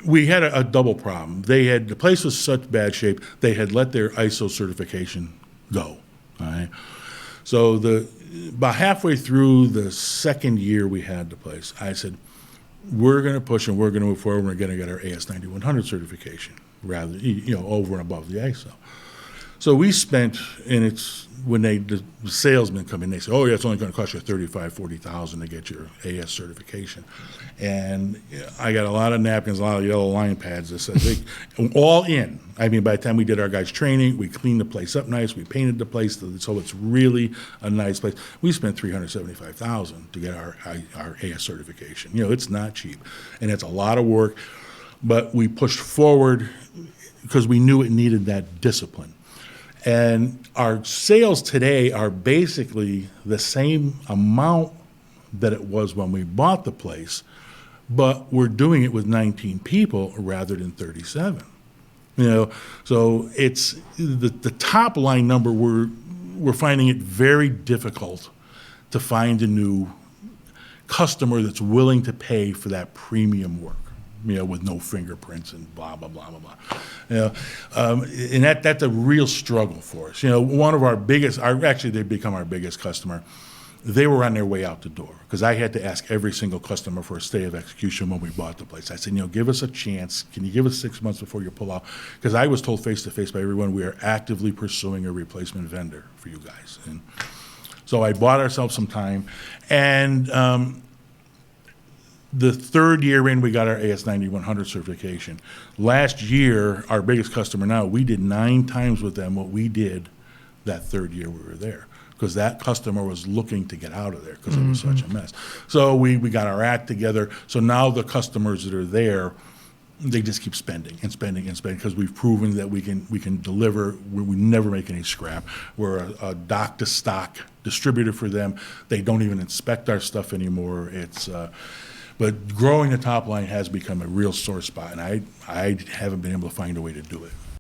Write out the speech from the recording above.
we had a double problem. The place was such bad shape, they had let their ISO certification go. All right. So about halfway through the second year we had the place, I said, we're going to push and we're going to move forward. We're going to get our AS 9100 certification, rather, over and above the ISO. So we spent, and it's when the salesmen come in, they say, oh, yeah, it's only going to cost you $35,000, $40,000 to get your AS certification. And I got a lot of napkins, a lot of yellow line pads that said, all in. I mean, by the time we did our guys' training, we cleaned the place up nice, we painted the place so it's really a nice place. We spent $375,000 to get our AS certification. It's not cheap, and it's a lot of work, but we pushed forward because we knew it needed that discipline. And our sales today are basically the same amount that it was when we bought the place, but we're doing it with 19 people rather than 37. So it's the top line number. We're finding it very difficult to find a new customer that's willing to pay for that premium work. With no fingerprints and blah, blah, blah, blah, blah. And that's a real struggle for us. One of our biggest, actually they become our biggest customer, they were on their way out the door because I had to ask every single customer for a stay of execution when we bought the place. I said, give us a chance. Can you give us 6 months before you pull out? Because I was told face-to-face by everyone, we are actively pursuing a replacement vendor for you guys. And so I bought ourselves some time, and the third year in, we got our AS 9100 certification. Last year, our biggest customer now, we did 9 times with them what we did that third year we were there, because that customer was looking to get out of there because it was such a mess. So we got our act together. So now the customers that are there, they just keep spending and spending and spending because we've proven that we can deliver. We never make any scrap. We're a dock to stock distributor for them. They don't even inspect our stuff anymore. But growing the top line has become a real sore spot, and I haven't been able to find a way to do it.